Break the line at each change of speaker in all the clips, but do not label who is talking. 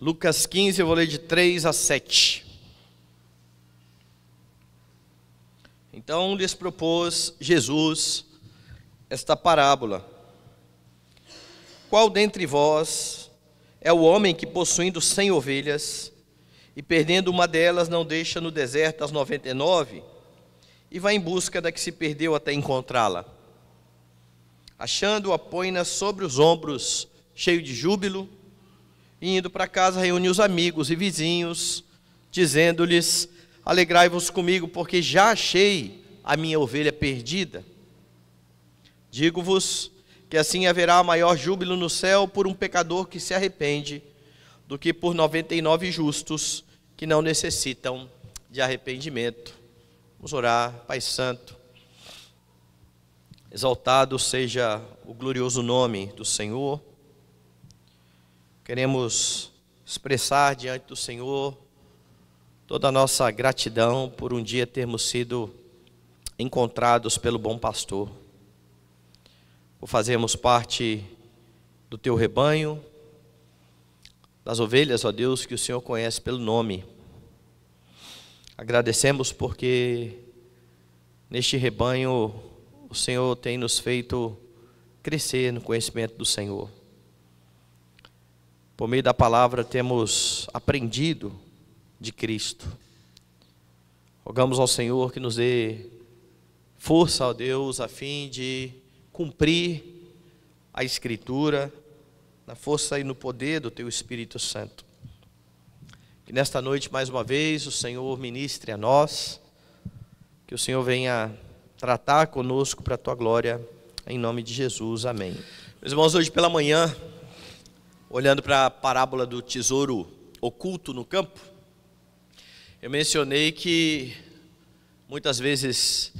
Lucas 15, eu vou ler de 3 a 7. Então lhes propôs Jesus esta parábola: qual dentre vós é o homem que, possuindo 100 ovelhas, e perdendo uma delas, não deixa no deserto as 99, e vai em busca da que se perdeu até encontrá-la? Achando-a, põe-na sobre os ombros, cheio de júbilo, e indo para casa reúne os amigos e vizinhos, dizendo-lhes: alegrai-vos comigo, porque já achei a minha ovelha perdida. Digo-vos que assim haverá maior júbilo no céu por um pecador que se arrepende, do que por 99 justos que não necessitam de arrependimento. Vamos orar. Pai Santo, exaltado seja o glorioso nome do Senhor. Queremos expressar diante do Senhor toda a nossa gratidão por um dia termos sido encontrados pelo bom pastor, por fazermos parte do teu rebanho, das ovelhas, ó Deus, que o Senhor conhece pelo nome. Agradecemos porque neste rebanho o Senhor tem nos feito crescer no conhecimento do Senhor. Por meio da palavra temos aprendido de Cristo. Rogamos ao Senhor que nos dê força, ó Deus, a fim de cumprir a Escritura, na força e no poder do Teu Espírito Santo. Que nesta noite, mais uma vez, o Senhor ministre a nós, que o Senhor venha tratar conosco para a Tua glória, em nome de Jesus, amém. Meus irmãos, hoje pela manhã, olhando para a parábola do tesouro oculto no campo, eu mencionei que muitas vezes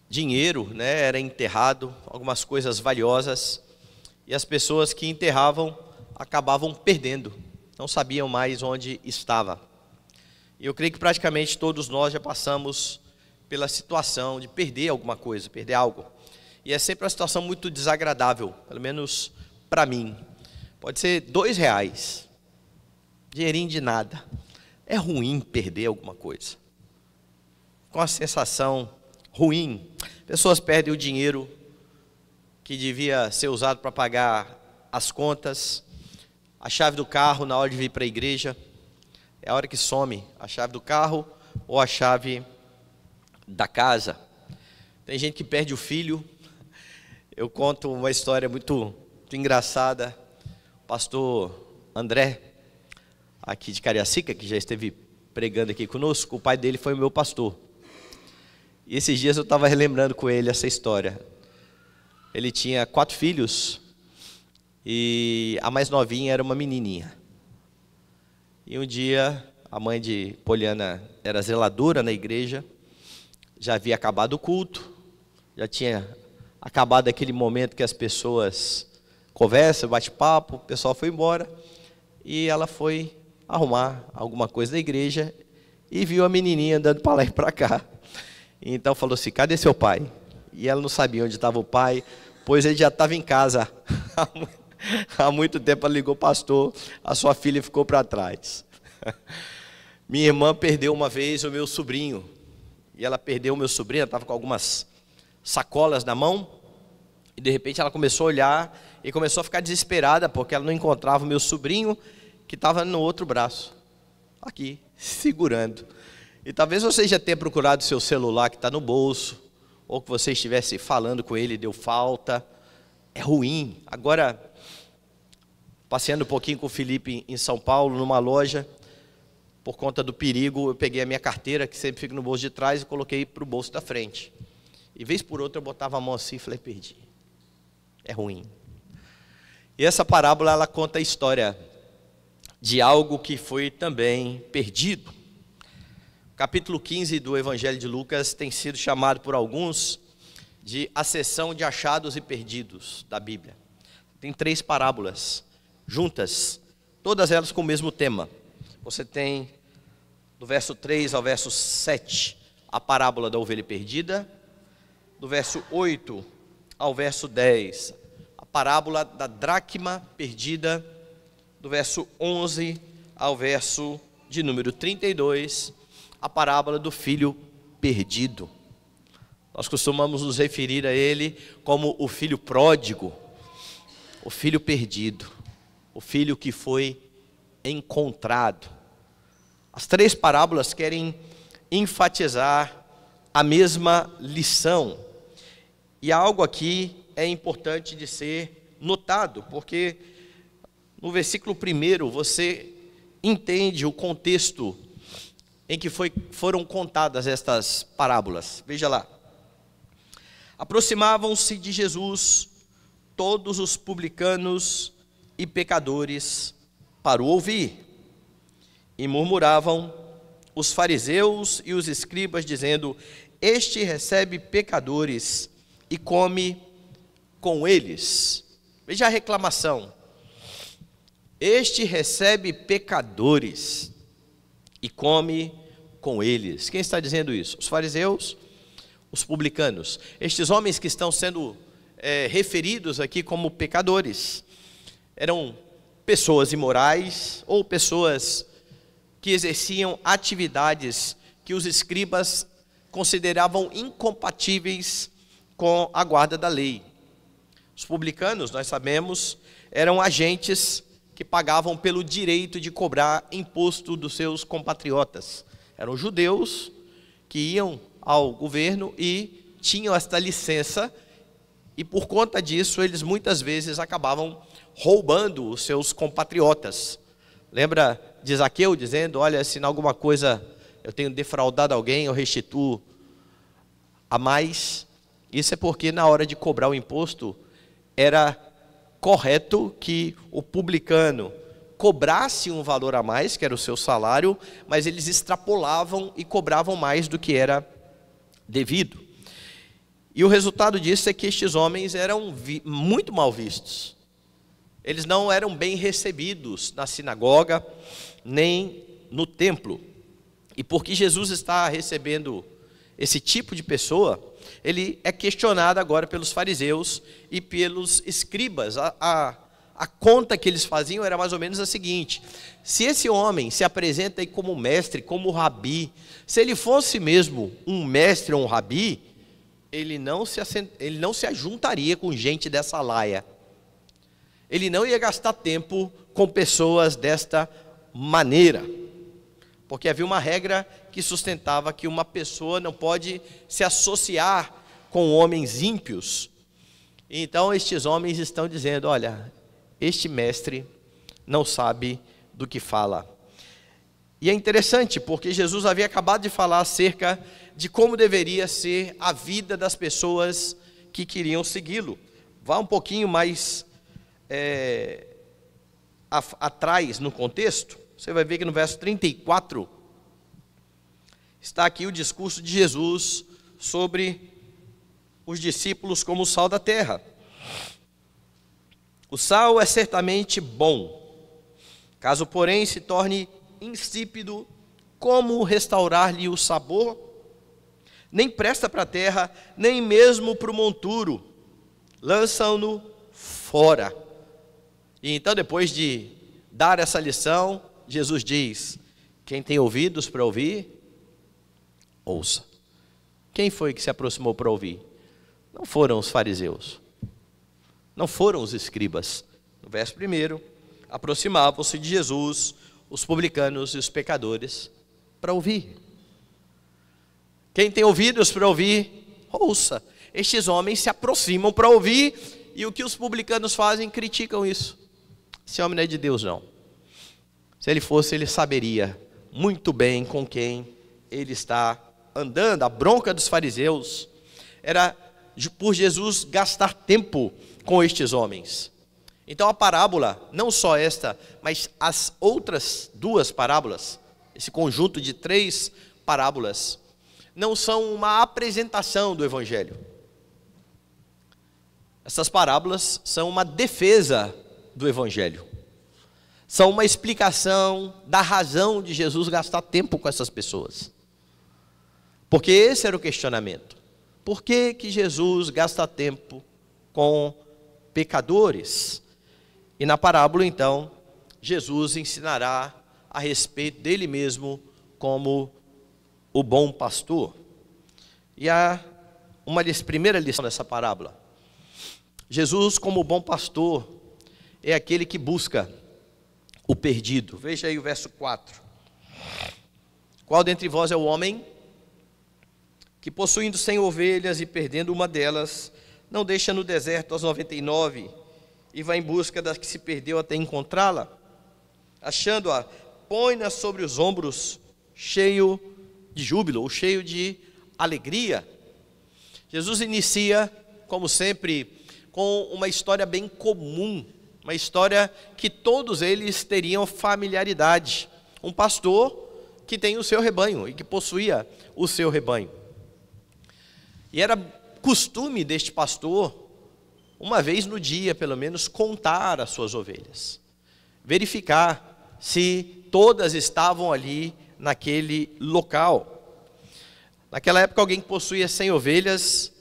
dinheiro, era enterrado, algumas coisas valiosas, e as pessoas que enterravam acabavam perdendo, não sabiam mais onde estava. E eu creio que praticamente todos nós já passamos pela situação de perder alguma coisa, perder algo. E é sempre uma situação muito desagradável, pelo menos para mim. Pode ser R$2, dinheirinho de nada. É ruim perder alguma coisa, com a sensação ruim. Pessoas perdem o dinheiro que devia ser usado para pagar as contas, a chave do carro na hora de vir para a igreja. É a hora que some a chave do carro ou a chave da casa. Tem gente que perde o filho. Eu conto uma história muito engraçada. O pastor André, aqui de Cariacica, que já esteve pregando aqui conosco, o pai dele foi o meu pastor. E esses dias eu estava relembrando com ele essa história. Ele tinha 4 filhos e a mais novinha era uma menininha. E um dia a mãe de Poliana era zeladora na igreja, já havia acabado o culto, já tinha acabado aquele momento que as pessoas conversam, bate-papo, o pessoal foi embora, e ela foi arrumar alguma coisa na igreja e viu a menininha andando para lá e para cá. Então falou assim: cadê seu pai? E ela não sabia onde estava o pai, pois ele já estava em casa há muito tempo. Ela ligou: pastor, a sua filha ficou para trás. Minha irmã perdeu uma vez o meu sobrinho, e ela perdeu o meu sobrinho, ela estava com algumas sacolas na mão, e de repente ela começou a olhar e começou a ficar desesperada, porque ela não encontrava o meu sobrinho, que estava no outro braço, aqui, segurando. E talvez você já tenha procurado o seu celular que está no bolso, ou que você estivesse falando com ele e deu falta. É ruim. Agora, passeando um pouquinho com o Felipe em São Paulo, numa loja, por conta do perigo, eu peguei a minha carteira, que sempre fica no bolso de trás, e coloquei para o bolso da frente. E vez por outra eu botava a mão assim e falei: perdi. É ruim. E essa parábola, ela conta a história de algo que foi também perdido. Capítulo 15 do Evangelho de Lucas tem sido chamado por alguns de a seção de achados e perdidos da Bíblia. Tem 3 parábolas juntas, todas elas com o mesmo tema. Você tem, do verso 3 ao verso 7, a parábola da ovelha perdida. Do verso 8 ao verso 10, a parábola da dracma perdida. do verso 11 ao verso de número 32, a parábola do filho perdido. Nós costumamos nos referir a ele como o filho pródigo, o filho perdido, o filho que foi encontrado. As três parábolas querem enfatizar a mesma lição. E algo aqui é importante de ser notado, porque no versículo 1 você entende o contexto em que foram contadas estas parábolas. Veja lá. Aproximavam-se de Jesus todos os publicanos e pecadores para o ouvir, e murmuravam os fariseus e os escribas, dizendo: este recebe pecadores e come com eles. Veja a reclamação. Este recebe pecadores e come com eles. Quem está dizendo isso? Os fariseus, os publicanos. Estes homens que estão sendo referidos aqui como pecadores eram pessoas imorais ou pessoas que exerciam atividades que os escribas consideravam incompatíveis com a guarda da lei. Os publicanos, nós sabemos, eram agentes que pagavam pelo direito de cobrar imposto dos seus compatriotas. Eram judeus que iam ao governo e tinham esta licença, e por conta disso eles muitas vezes acabavam roubando os seus compatriotas. Lembra de Zaqueu dizendo: olha, se em alguma coisa eu tenho defraudado alguém, eu restituo a mais. Isso é porque na hora de cobrar o imposto era correto que o publicano cobrasse um valor a mais, que era o seu salário, mas eles extrapolavam e cobravam mais do que era devido. E o resultado disso é que estes homens eram muito mal vistos. Eles não eram bem recebidos na sinagoga, nem no templo. E porque Jesus está recebendo esse tipo de pessoa, ele é questionado agora pelos fariseus e pelos escribas. A conta que eles faziam era mais ou menos a seguinte: se esse homem se apresenta aí como mestre, como rabi, se ele fosse mesmo um mestre ou um rabi, ele não se ajuntaria com gente dessa laia. Ele não ia gastar tempo com pessoas desta maneira, porque havia uma regra que sustentava que uma pessoa não pode se associar com homens ímpios. Então estes homens estão dizendo: olha, este mestre não sabe do que fala. E é interessante, porque Jesus havia acabado de falar acerca de como deveria ser a vida das pessoas que queriam segui-lo. Vá um pouquinho mais atrás no contexto, você vai ver que no verso 34, está aqui o discurso de Jesus sobre os discípulos como o sal da terra. O sal é certamente bom, caso porém se torne insípido, como restaurar-lhe o sabor? Nem presta para a terra, nem mesmo para o monturo, lançam-no fora. E então, depois de dar essa lição, Jesus diz: quem tem ouvidos para ouvir, ouça. Quem foi que se aproximou para ouvir? Não foram os fariseus, não foram os escribas. No verso 1, aproximavam-se de Jesus os publicanos e os pecadores para ouvir. Quem tem ouvidos para ouvir, ouça. Estes homens se aproximam para ouvir, e o que os publicanos fazem? Criticam isso. Esse homem não é de Deus, não. Se ele fosse, ele saberia muito bem com quem ele está andando. A bronca dos fariseus era por Jesus gastar tempo com estes homens. Então a parábola, não só esta, mas as outras duas parábolas, esse conjunto de 3 parábolas, não são uma apresentação do Evangelho. Essas parábolas são uma defesa do Evangelho. São uma explicação da razão de Jesus gastar tempo com essas pessoas. Porque esse era o questionamento. Por que que Jesus gasta tempo com pecadores? E na parábola, então, Jesus ensinará a respeito dele mesmo como o bom pastor. E há uma primeira lição dessa parábola. Jesus, como bom pastor, é aquele que busca o perdido. Veja aí o verso 4. Qual dentre vós é o homem que, possuindo 100 ovelhas e perdendo uma delas, não deixa no deserto as 99 e vai em busca da que se perdeu até encontrá-la? Achando-a, põe-na sobre os ombros, cheio de júbilo, ou cheio de alegria. Jesus inicia, como sempre, com uma história bem comum, uma história que todos eles teriam familiaridade. Um pastor que tem o seu rebanho e que possuía o seu rebanho. E era costume deste pastor, uma vez no dia, pelo menos, contar as suas ovelhas, verificar se todas estavam ali naquele local. Naquela época, alguém que possuía 100 ovelhas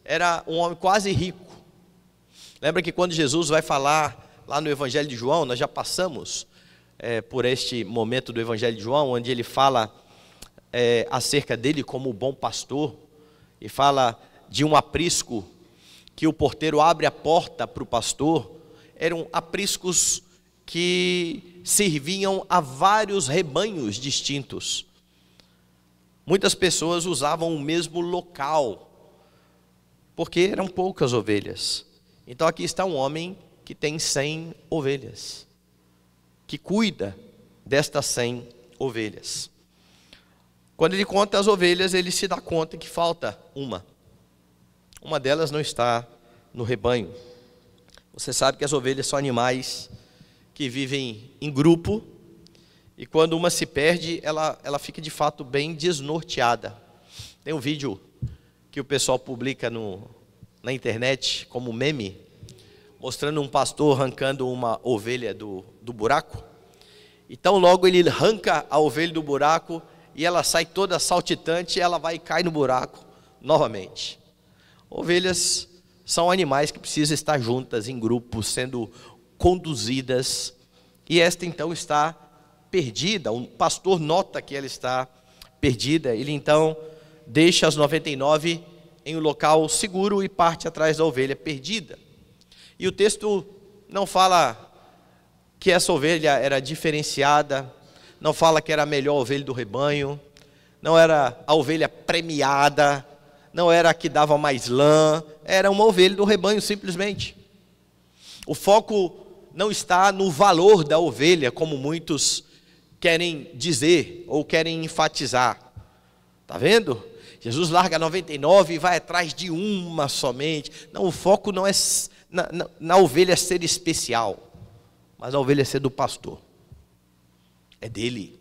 era um homem quase rico. Lembra que quando Jesus vai falar lá no Evangelho de João, nós já passamos por este momento do Evangelho de João, onde ele fala acerca dele como o bom pastor, e fala de um aprisco que o porteiro abre a porta para o pastor. Eram apriscos que serviam a vários rebanhos distintos. Muitas pessoas usavam o mesmo local, porque eram poucas ovelhas. Então aqui está um homem que tem 100 ovelhas, que cuida destas 100 ovelhas. Quando ele conta as ovelhas, ele se dá conta que falta uma. Uma delas não está no rebanho. Você sabe que as ovelhas são animais que vivem em grupo, e quando uma se perde, ela fica de fato bem desnorteada. Tem um vídeo que o pessoal publica na internet como meme, mostrando um pastor arrancando uma ovelha do buraco. Então logo ele arranca a ovelha do buraco e ela sai toda saltitante, e ela vai e cai no buraco novamente. Ovelhas são animais que precisam estar juntas em grupos, sendo conduzidas, e esta então está perdida. O pastor nota que ela está perdida, ele então deixa as 99 em um local seguro e parte atrás da ovelha perdida. E o texto não fala que essa ovelha era diferenciada, não fala que era a melhor ovelha do rebanho, não era a ovelha premiada, não era a que dava mais lã, era uma ovelha do rebanho simplesmente. O foco não está no valor da ovelha, como muitos querem dizer ou querem enfatizar. Está vendo? Jesus larga 99 e vai atrás de uma somente. Não, o foco não é na ovelha ser especial, mas a ovelha ser do pastor. É dele.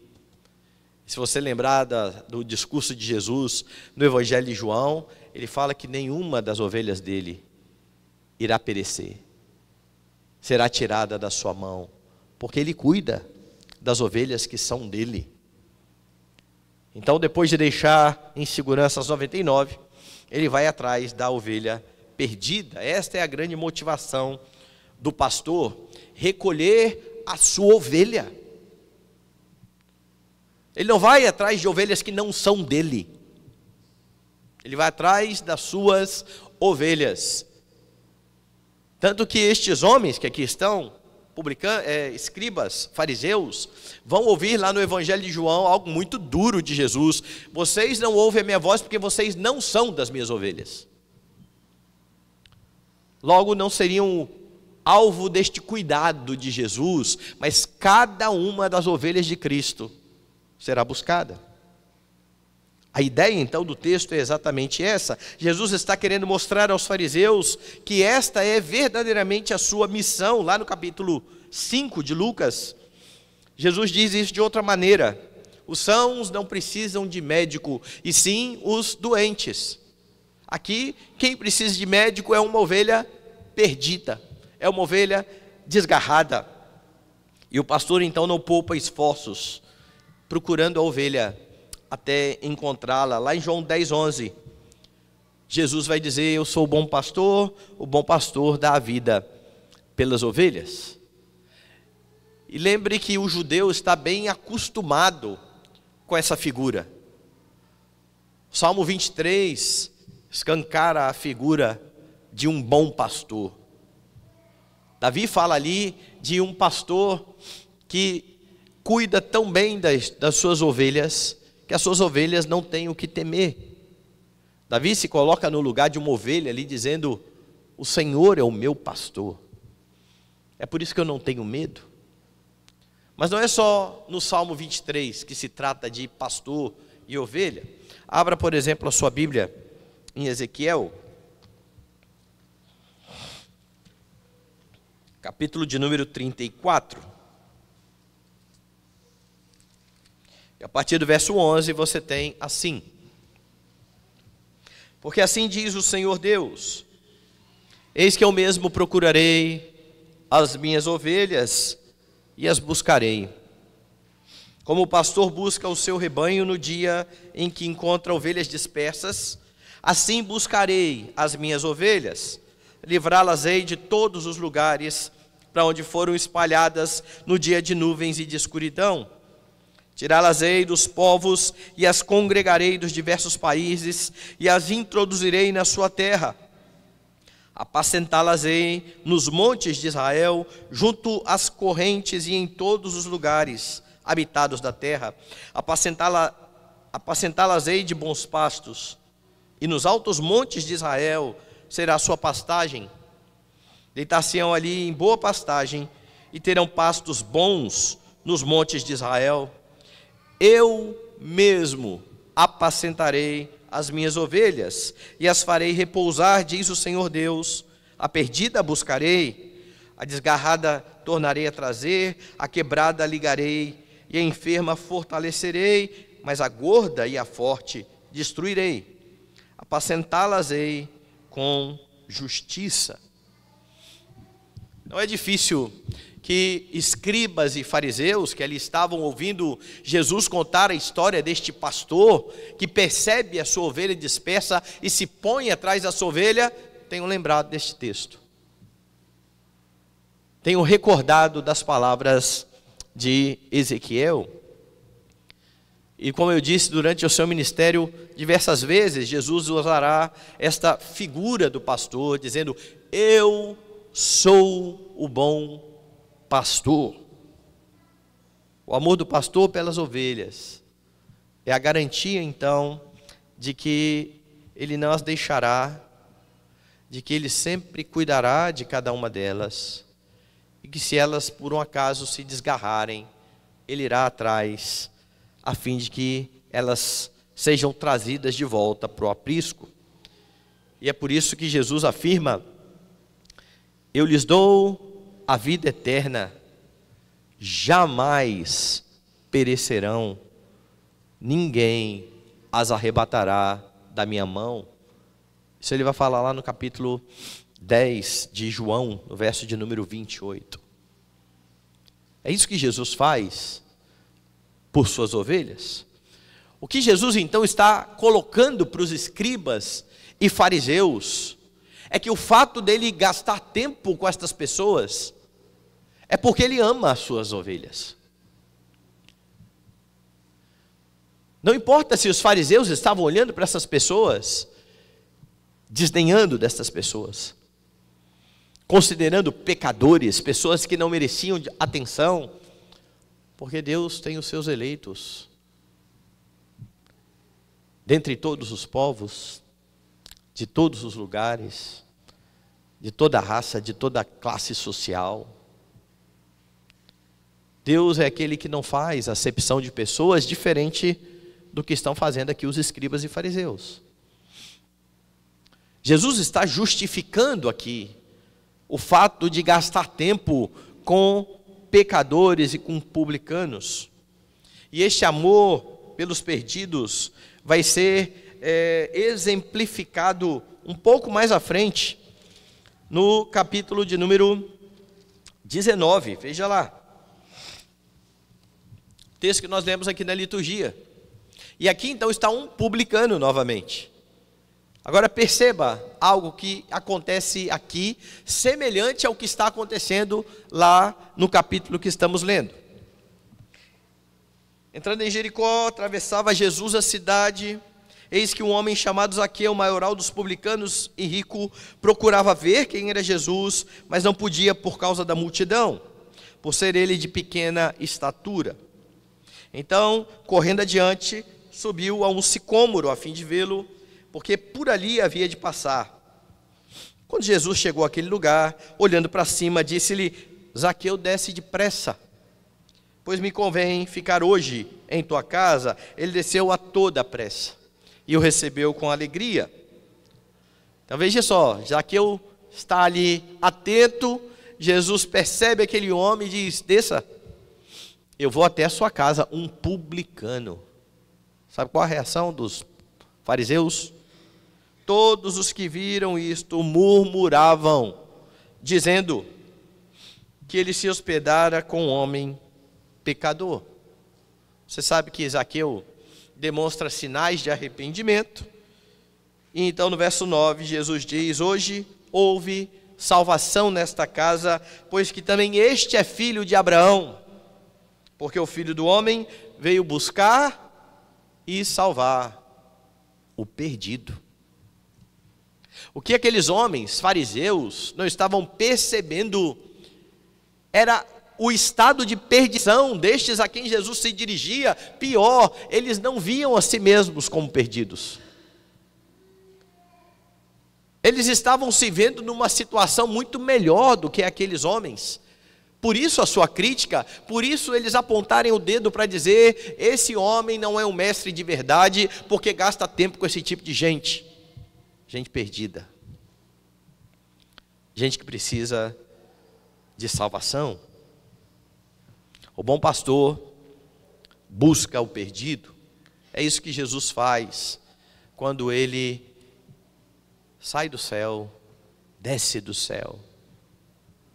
Se você lembrar do discurso de Jesus no Evangelho de João, ele fala que nenhuma das ovelhas dele irá perecer, será tirada da sua mão, porque ele cuida das ovelhas que são dele. Então, depois de deixar em segurança as 99, ele vai atrás da ovelha perdida. Esta é a grande motivação do pastor, recolher a sua ovelha. Ele não vai atrás de ovelhas que não são dele, ele vai atrás das suas ovelhas. Tanto que estes homens que aqui estão, escribas, fariseus, vão ouvir lá no Evangelho de João algo muito duro de Jesus: vocês não ouvem a minha voz porque vocês não são das minhas ovelhas. Logo não seriam alvo deste cuidado de Jesus, mas cada uma das ovelhas de Cristo será buscada. A ideia então do texto é exatamente essa. Jesus está querendo mostrar aos fariseus que esta é verdadeiramente a sua missão. Lá no capítulo 5 de Lucas, Jesus diz isso de outra maneira: os sãos não precisam de médico, e sim os doentes. Aqui, quem precisa de médico é uma ovelha perdida, é uma ovelha desgarrada. E o pastor então não poupa esforços procurando a ovelha até encontrá-la. Lá em João 10:11, Jesus vai dizer: eu sou o bom pastor dá a vida pelas ovelhas. E lembre que o judeu está bem acostumado com essa figura. O Salmo 23 escancara a figura de um bom pastor. Davi fala ali de um pastor que cuida tão bem das suas ovelhas, que as suas ovelhas não têm o que temer. Davi se coloca no lugar de uma ovelha ali, dizendo: o Senhor é o meu pastor, é por isso que eu não tenho medo. Mas não é só no Salmo 23 que se trata de pastor e ovelha. Abra, por exemplo, a sua Bíblia em Ezequiel, capítulo de número 34. E a partir do verso 11 você tem assim: porque assim diz o Senhor Deus: eis que eu mesmo procurarei as minhas ovelhas e as buscarei, como o pastor busca o seu rebanho no dia em que encontra ovelhas dispersas, assim buscarei as minhas ovelhas, livrá-las-ei de todos os lugares para onde foram espalhadas no dia de nuvens e de escuridão. Tirá-las-ei dos povos e as congregarei dos diversos países e as introduzirei na sua terra. Apacentá-las-ei nos montes de Israel, junto às correntes e em todos os lugares habitados da terra. Apacentá-las-ei de bons pastos, e nos altos montes de Israel será a sua pastagem. Deitar-se-ão ali em boa pastagem, e terão pastos bons nos montes de Israel. Eu mesmo apacentarei as minhas ovelhas, e as farei repousar, diz o Senhor Deus. A perdida buscarei, a desgarrada tornarei a trazer, a quebrada ligarei, e a enferma fortalecerei, mas a gorda e a forte destruirei. Apacentá-las-ei com justiça. Não é difícil que escribas e fariseus que ali estavam ouvindo Jesus contar a história deste pastor que percebe a sua ovelha dispersa e se põe atrás da sua ovelha, tenham lembrado deste texto, tenham recordado das palavras de Ezequiel. E como eu disse, durante o seu ministério, diversas vezes Jesus usará esta figura do pastor, dizendo: eu sou o bom pastor. O amor do pastor pelas ovelhas é a garantia, então, de que ele não as deixará, de que ele sempre cuidará de cada uma delas, e que se elas por um acaso se desgarrarem, ele irá atrás, a fim de que elas sejam trazidas de volta para o aprisco. E é por isso que Jesus afirma: eu lhes dou a vida eterna, jamais perecerão, ninguém as arrebatará da minha mão. Isso ele vai falar lá no capítulo 10 de João, no verso de número 28. É isso que Jesus faz por suas ovelhas. O que Jesus então está colocando para os escribas e fariseus é que o fato dele gastar tempo com estas pessoas é porque ele ama as suas ovelhas. Não importa se os fariseus estavam olhando para essas pessoas, desdenhando destas pessoas, considerando pecadores, pessoas que não mereciam atenção, porque Deus tem os seus eleitos dentre todos os povos, de todos os lugares, de toda raça, de toda classe social. Deus é aquele que não faz acepção de pessoas, diferente do que estão fazendo aqui os escribas e fariseus. Jesus está justificando aqui o fato de gastar tempo com pecadores e com publicanos. E este amor pelos perdidos vai ser exemplificado um pouco mais à frente, no capítulo de número 19, veja lá. Texto que nós lemos aqui na liturgia. E aqui então está um publicano novamente. Agora perceba algo que acontece aqui, semelhante ao que está acontecendo lá no capítulo que estamos lendo. Entrando em Jericó, atravessava Jesus a cidade. Eis que um homem chamado Zaqueu, maioral dos publicanos e rico, procurava ver quem era Jesus, mas não podia por causa da multidão, por ser ele de pequena estatura. Então, correndo adiante, subiu a um sicômoro a fim de vê-lo, porque por ali havia de passar. Quando Jesus chegou àquele lugar, olhando para cima, disse-lhe: Zaqueu, desce depressa, pois me convém ficar hoje em tua casa. Ele desceu a toda pressa e o recebeu com alegria. Então veja só, Zaqueu está ali atento. Jesus percebe aquele homem e diz: desça, eu vou até a sua casa, um publicano. Sabe qual a reação dos fariseus? Todos os que viram isto murmuravam, dizendo que ele se hospedara com um homem pecador. Você sabe que Zaqueu demonstra sinais de arrependimento. E então no verso 9, Jesus diz: hoje houve salvação nesta casa, pois que também este é filho de Abraão, porque o Filho do Homem veio buscar e salvar o perdido. O que aqueles homens, fariseus, não estavam percebendo era o estado de perdição destes a quem Jesus se dirigia. Pior, eles não viam a si mesmos como perdidos. Eles estavam se vendo numa situação muito melhor do que aqueles homens. Por isso a sua crítica, por isso eles apontarem o dedo para dizer: esse homem não é um mestre de verdade, porque gasta tempo com esse tipo de gente. Gente perdida. Gente que precisa de salvação. O bom pastor busca o perdido. É isso que Jesus faz quando ele sai do céu, desce do céu,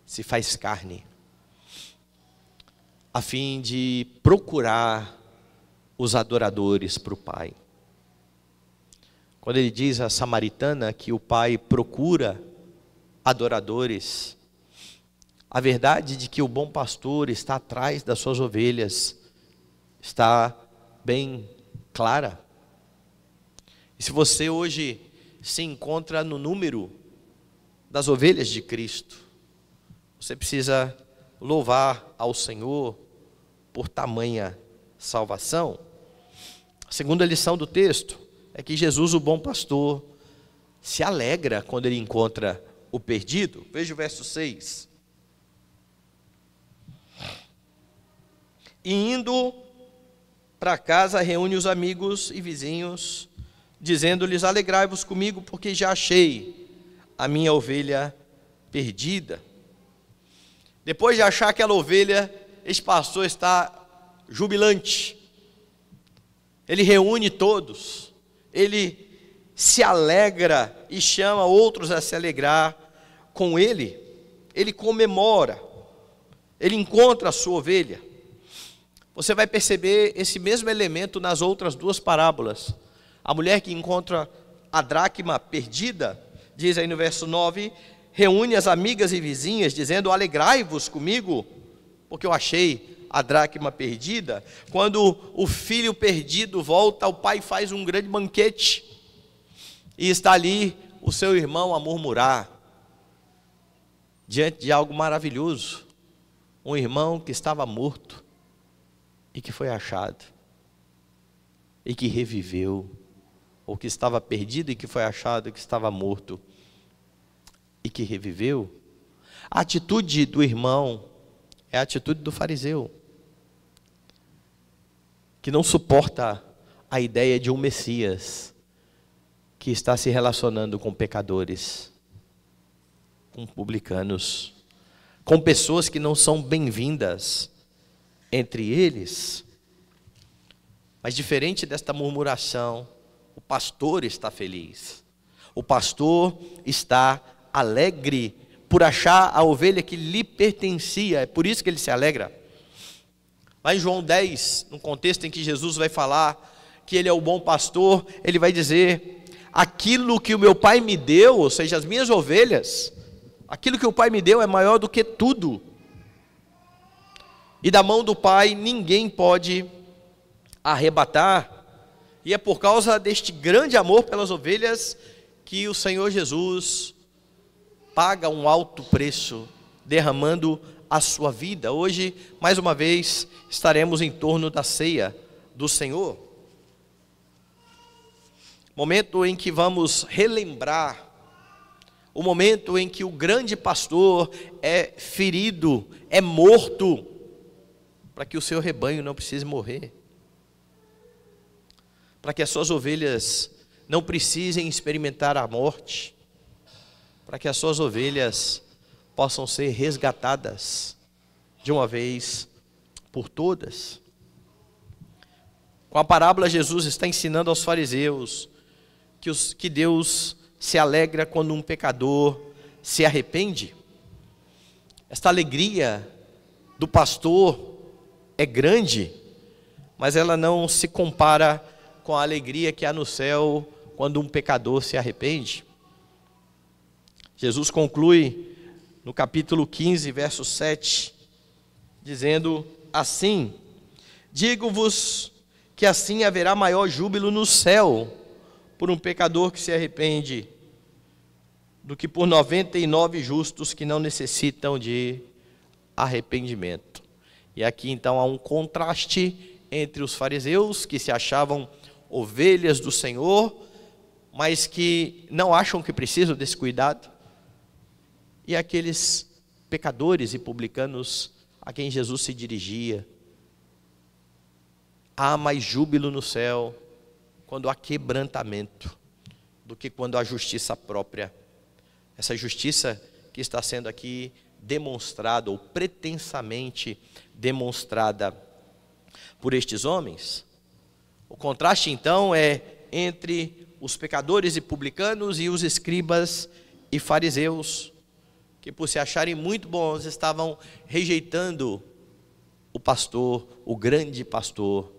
se faz carne, a fim de procurar os adoradores para o Pai. Quando ele diz à samaritana que o Pai procura adoradores, a verdade de que o bom pastor está atrás das suas ovelhas está bem clara. E se você hoje se encontra no número das ovelhas de Cristo, você precisa louvar ao Senhor por tamanha salvação. A segunda lição do texto é que Jesus, o bom pastor, se alegra quando ele encontra o perdido. Veja o verso 6. E indo para casa, reúne os amigos e vizinhos, dizendo-lhes: alegrai-vos comigo, porque já achei a minha ovelha perdida. Depois de achar aquela ovelha, esse pastor está jubilante. Ele reúne todos, ele se alegra e chama outros a se alegrar com ele. Ele comemora, ele encontra a sua ovelha. Você vai perceber esse mesmo elemento nas outras duas parábolas. A mulher que encontra a dracma perdida, diz aí no verso 9, reúne as amigas e vizinhas, dizendo: alegrai-vos comigo, porque eu achei a dracma perdida. Quando o filho perdido volta, o pai faz um grande banquete, e está ali o seu irmão a murmurar, diante de algo maravilhoso. Um irmão que estava morto, e que foi achado, e que reviveu, ou que estava perdido e que foi achado, que estava morto e que reviveu. A atitude do irmão é a atitude do fariseu, que não suporta a ideia de um Messias que está se relacionando com pecadores, com publicanos, com pessoas que não são bem-vindas entre eles. Mas diferente desta murmuração, o pastor está feliz. O pastor está alegre por achar a ovelha que lhe pertencia. É por isso que ele se alegra. Lá em João 10, no contexto em que Jesus vai falar que ele é o bom pastor, ele vai dizer: aquilo que o meu pai me deu, ou seja, as minhas ovelhas, aquilo que o pai me deu é maior do que tudo. E da mão do pai ninguém pode arrebatar. E é por causa deste grande amor pelas ovelhas que o Senhor Jesus paga um alto preço, derramando a sua vida. Hoje, mais uma vez, estaremos em torno da ceia do Senhor. Momento em que vamos relembrar o momento em que o grande pastor é ferido, é morto, para que o seu rebanho não precise morrer, para que as suas ovelhas não precisem experimentar a morte, para que as suas ovelhas possam ser resgatadas de uma vez por todas. Com a parábola, Jesus está ensinando aos fariseus que Deus se alegra quando um pecador se arrepende. Esta alegria do pastor é grande, mas ela não se compara com a alegria que há no céu quando um pecador se arrepende. Jesus conclui no capítulo 15, verso 7, dizendo assim: digo-vos que assim haverá maior júbilo no céu por um pecador que se arrepende, do que por 99 justos que não necessitam de arrependimento. E aqui então há um contraste entre os fariseus, que se achavam ovelhas do Senhor, mas que não acham que precisam desse cuidado, e aqueles pecadores e publicanos a quem Jesus se dirigia. Há mais júbilo no céu quando há quebrantamento, do que quando há justiça própria. Essa justiça que está sendo aqui demonstrada, ou pretensamente demonstrada por estes homens. O contraste então é entre os pecadores e publicanos e os escribas e fariseus, que por se acharem muito bons estavam rejeitando o pastor, o grande pastor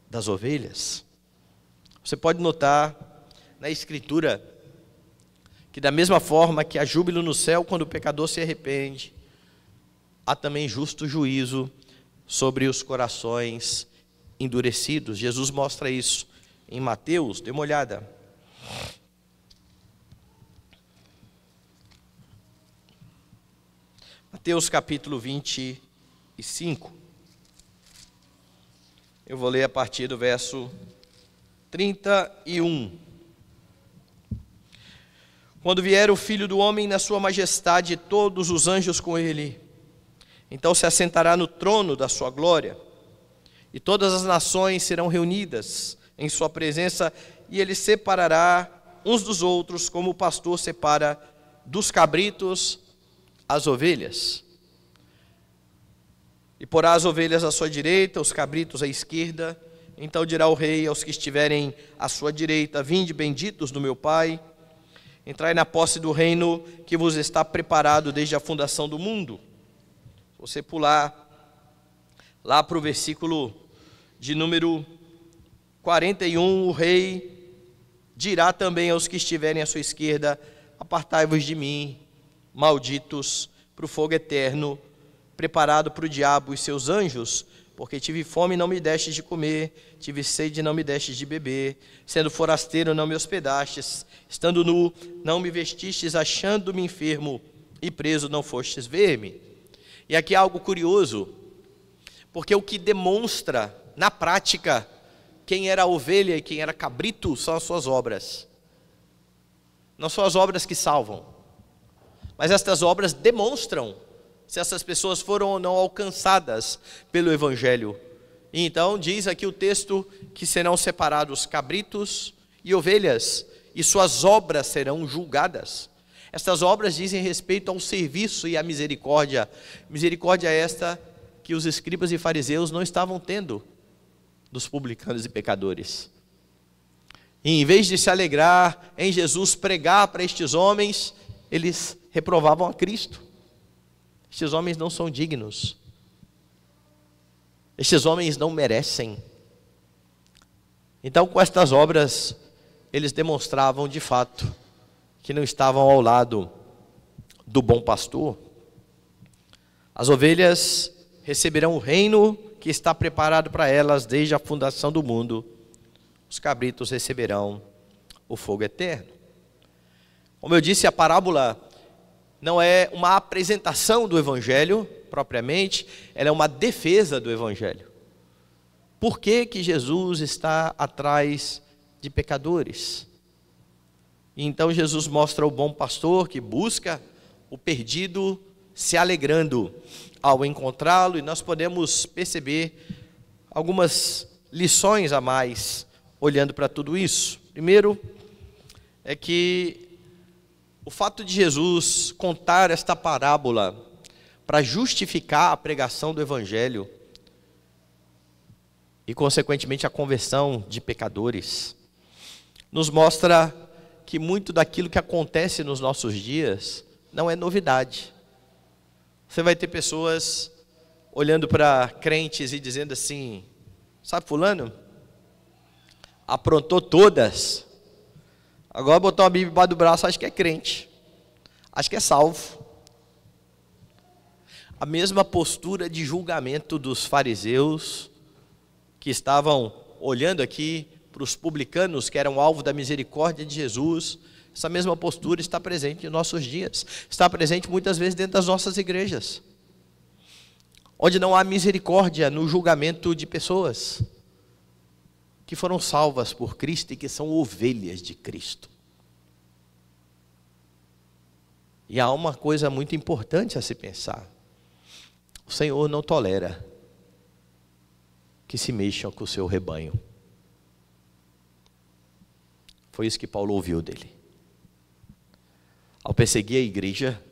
das ovelhas. Você pode notar na Escritura que da mesma forma que há júbilo no céu quando o pecador se arrepende, há também justo juízo sobre os corações endurecidos. Jesus mostra isso em Mateus, dê uma olhada. Mateus capítulo 25. Eu vou ler a partir do verso 31. Quando vier o Filho do Homem na sua majestade, todos os anjos com ele, então se assentará no trono da sua glória, e todas as nações serão reunidas em sua presença, e ele separará uns dos outros, como o pastor separa dos cabritos as ovelhas. E porá as ovelhas à sua direita, os cabritos à esquerda. Então dirá o rei aos que estiverem à sua direita: vinde, benditos do meu Pai, entrai na posse do reino que vos está preparado desde a fundação do mundo. Se você pular lá para o versículo de número 41, o rei dirá também aos que estiverem à sua esquerda: apartai-vos de mim, malditos, para o fogo eterno, preparado para o diabo e seus anjos, porque tive fome e não me destes de comer, tive sede e não me destes de beber, sendo forasteiro não me hospedastes, estando nu não me vestistes, achando-me enfermo e preso não fostes ver-me. E aqui há algo curioso, porque o que demonstra na prática quem era ovelha e quem era cabrito são as suas obras. Não são as obras que salvam, mas estas obras demonstram se essas pessoas foram ou não alcançadas pelo Evangelho. E então diz aqui o texto que serão separados cabritos e ovelhas, e suas obras serão julgadas. Estas obras dizem respeito ao serviço e à misericórdia. Misericórdia esta que os escribas e fariseus não estavam tendo dos publicanos e pecadores. E em vez de se alegrar em Jesus pregar para estes homens, eles reprovavam a Cristo. Estes homens não são dignos. Estes homens não merecem. Então, com estas obras eles demonstravam de fato que não estavam ao lado do bom pastor. As ovelhas receberão o reino que está preparado para elas desde a fundação do mundo. Os cabritos receberão o fogo eterno. Como eu disse, a parábola não é uma apresentação do Evangelho propriamente, ela é uma defesa do Evangelho. Por que que Jesus está atrás de pecadores? E então Jesus mostra o bom pastor que busca o perdido se alegrando ao encontrá-lo, e nós podemos perceber algumas lições a mais olhando para tudo isso. Primeiro, é que o fato de Jesus contar esta parábola para justificar a pregação do Evangelho e, consequentemente, a conversão de pecadores, nos mostra que muito daquilo que acontece nos nossos dias não é novidade. Você vai ter pessoas olhando para crentes e dizendo assim: sabe fulano? Aprontou todas. Agora botou uma Bíblia debaixo do braço, acho que é crente. Acho que é salvo. A mesma postura de julgamento dos fariseus, que estavam olhando aqui para os publicanos, que eram alvo da misericórdia de Jesus. Essa mesma postura está presente em nossos dias. Está presente muitas vezes dentro das nossas igrejas, onde não há misericórdia no julgamento de pessoas que foram salvas por Cristo e que são ovelhas de Cristo. E há uma coisa muito importante a se pensar: o Senhor não tolera que se mexam com o seu rebanho. Foi isso que Paulo ouviu dele. Ao perseguir a igreja,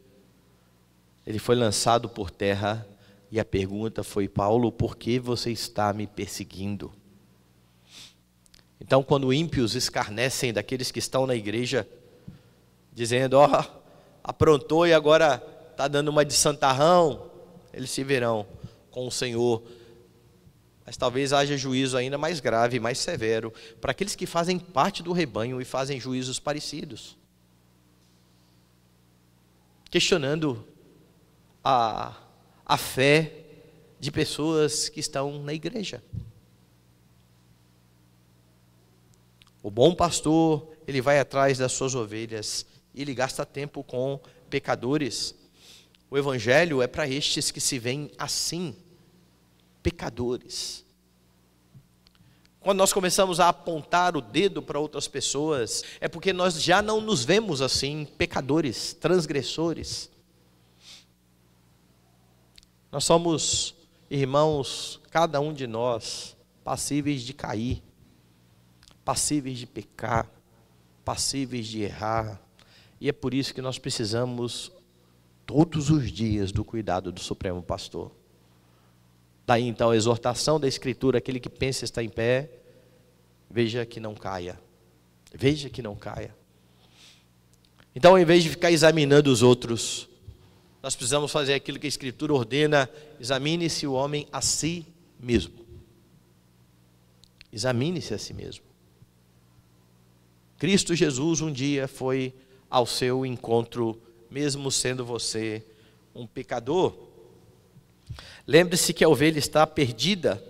ele foi lançado por terra, e a pergunta foi: Paulo, por que você está me perseguindo? Então, quando ímpios escarnecem daqueles que estão na igreja, dizendo: ó, aprontou e agora está dando uma de santarrão, eles se verão com o Senhor. Mas talvez haja juízo ainda mais grave, mais severo, para aqueles que fazem parte do rebanho e fazem juízos parecidos, questionando a fé de pessoas que estão na igreja. O bom pastor, ele vai atrás das suas ovelhas, e ele gasta tempo com pecadores. O Evangelho é para estes que se veem assim, pecadores. Quando nós começamos a apontar o dedo para outras pessoas, é porque nós já não nos vemos assim, pecadores, transgressores. Nós somos, irmãos, cada um de nós, passíveis de cair, passíveis de pecar, passíveis de errar. E é por isso que nós precisamos todos os dias do cuidado do Supremo Pastor. Daí então a exortação da Escritura: aquele que pensa estar em pé, veja que não caia. Veja que não caia. Então, ao invés de ficar examinando os outros, nós precisamos fazer aquilo que a Escritura ordena: examine-se o homem a si mesmo. Examine-se a si mesmo. Cristo Jesus um dia foi ao seu encontro, mesmo sendo você um pecador. Lembre-se que a ovelha está perdida.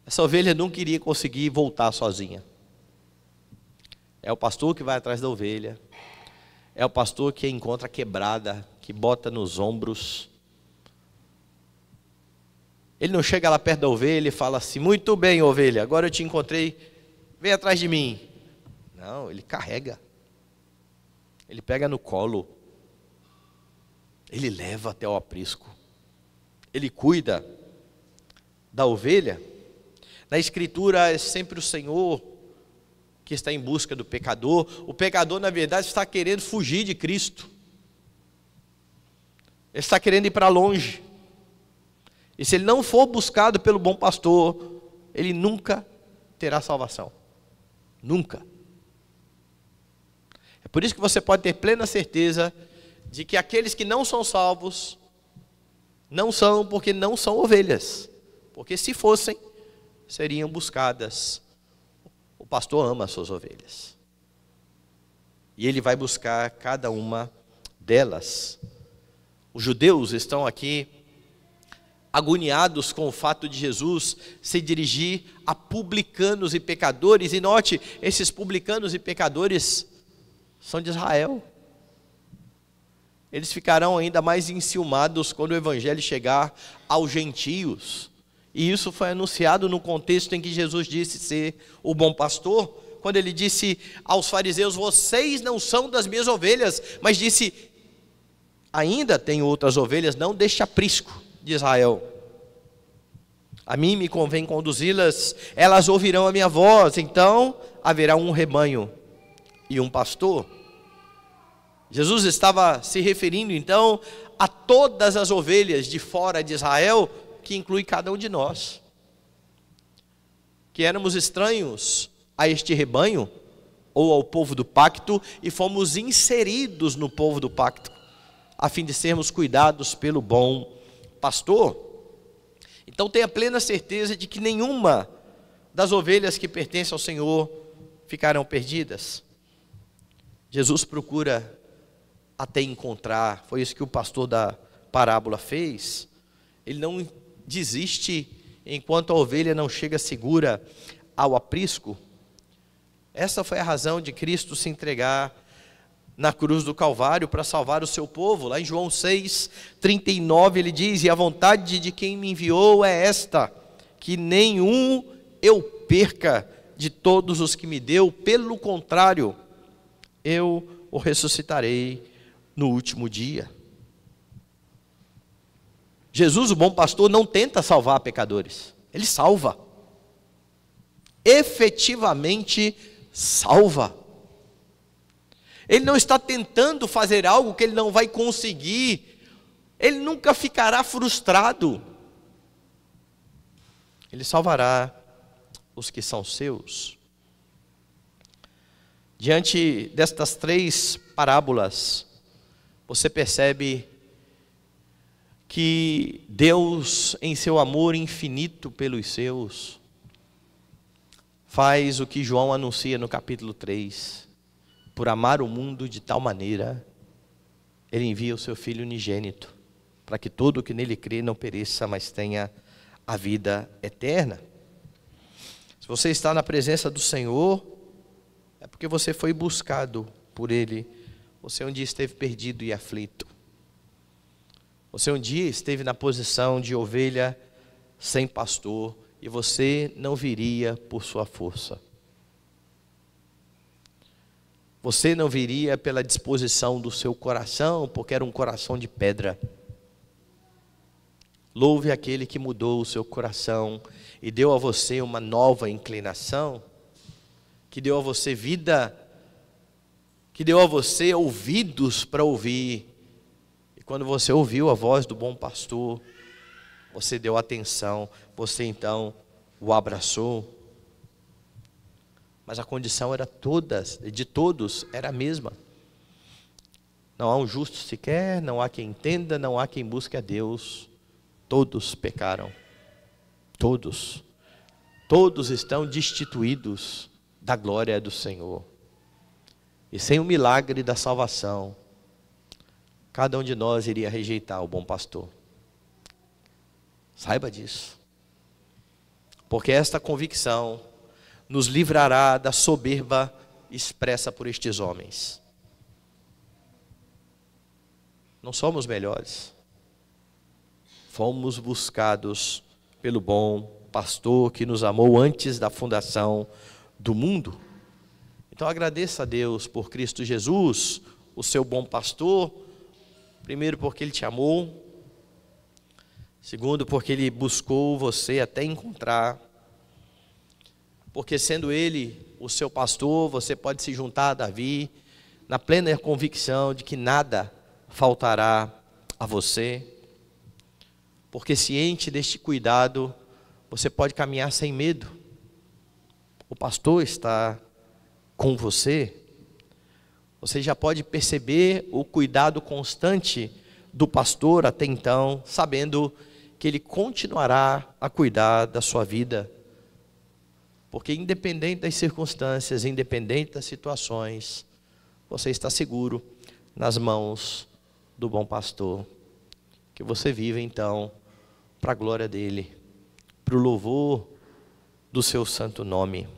Essa ovelha não queria conseguir voltar sozinha. É o pastor que vai atrás da ovelha. É o pastor que a encontra quebrada, que bota nos ombros. Ele não chega lá perto da ovelha e fala assim: muito bem, ovelha, agora eu te encontrei, vem atrás de mim. Não, ele carrega. Ele pega no colo. Ele leva até o aprisco. Ele cuida da ovelha. Na Escritura é sempre o Senhor que está em busca do pecador. O pecador, na verdade, está querendo fugir de Cristo. Ele está querendo ir para longe. E se ele não for buscado pelo bom pastor, ele nunca terá salvação. Nunca. É por isso que você pode ter plena certeza de que aqueles que não são salvos, não são porque não são ovelhas. Porque se fossem, seriam buscadas. O pastor ama as suas ovelhas. E ele vai buscar cada uma delas. Os judeus estão aqui agoniados com o fato de Jesus se dirigir a publicanos e pecadores. E note, esses publicanos e pecadores são de Israel. Eles ficarão ainda mais enciumados quando o evangelho chegar aos gentios. E isso foi anunciado no contexto em que Jesus disse ser o bom pastor, quando ele disse aos fariseus: vocês não são das minhas ovelhas, mas disse: ainda tenho outras ovelhas, não deste aprisco de Israel. A mim me convém conduzi-las, elas ouvirão a minha voz, então haverá um rebanho e um pastor. Jesus estava se referindo então a todas as ovelhas de fora de Israel, que inclui cada um de nós, que éramos estranhos a este rebanho, ou ao povo do pacto, e fomos inseridos no povo do pacto, a fim de sermos cuidados pelo bom pastor. Então tenha plena certeza de que nenhuma das ovelhas que pertencem ao Senhor ficarão perdidas. Jesus procura até encontrar, foi isso que o pastor da parábola fez. Ele não desiste enquanto a ovelha não chega segura ao aprisco. Essa foi a razão de Cristo se entregar na cruz do Calvário para salvar o seu povo. Lá em João 6:39 ele diz: e a vontade de quem me enviou é esta, que nenhum eu perca de todos os que me deu, pelo contrário, eu o ressuscitarei no último dia. Jesus, o bom pastor, não tenta salvar pecadores, ele salva, efetivamente salva. Ele não está tentando fazer algo que ele não vai conseguir, ele nunca ficará frustrado, ele salvará os que são seus. Diante destas três parábolas, você percebe que Deus, em seu amor infinito pelos seus, faz o que João anuncia no capítulo 3. Por amar o mundo de tal maneira, ele envia o seu Filho unigênito, para que todo o que nele crê não pereça, mas tenha a vida eterna. Se você está na presença do Senhor, é porque você foi buscado por Ele. Você um dia esteve perdido e aflito. Você um dia esteve na posição de ovelha sem pastor, e você não viria por sua força. Você não viria pela disposição do seu coração, porque era um coração de pedra. Louve aquele que mudou o seu coração e deu a você uma nova inclinação, que deu a você vida, que deu a você ouvidos para ouvir. E quando você ouviu a voz do bom pastor, você deu atenção, você então o abraçou. Mas a condição era de todos era a mesma. Não há um justo sequer, não há quem entenda, não há quem busque a Deus. Todos pecaram. Todos estão destituídos da glória do Senhor. E sem o milagre da salvação, cada um de nós iria rejeitar o bom pastor. Saiba disso. Porque esta convicção nos livrará da soberba expressa por estes homens. Não somos melhores. Fomos buscados pelo bom pastor que nos amou antes da fundação do mundo. Então agradeça a Deus por Cristo Jesus, o seu bom pastor. Primeiro, porque Ele te amou. Segundo, porque Ele buscou você até encontrar. Porque sendo Ele o seu pastor, você pode se juntar a Davi, na plena convicção de que nada faltará a você. Porque ciente deste cuidado, você pode caminhar sem medo. O pastor está com você. Você já pode perceber o cuidado constante do pastor até então, sabendo que ele continuará a cuidar da sua vida. Porque independente das circunstâncias, independente das situações, você está seguro nas mãos do bom pastor. Que você viva então para a glória dele, para o louvor do seu santo nome.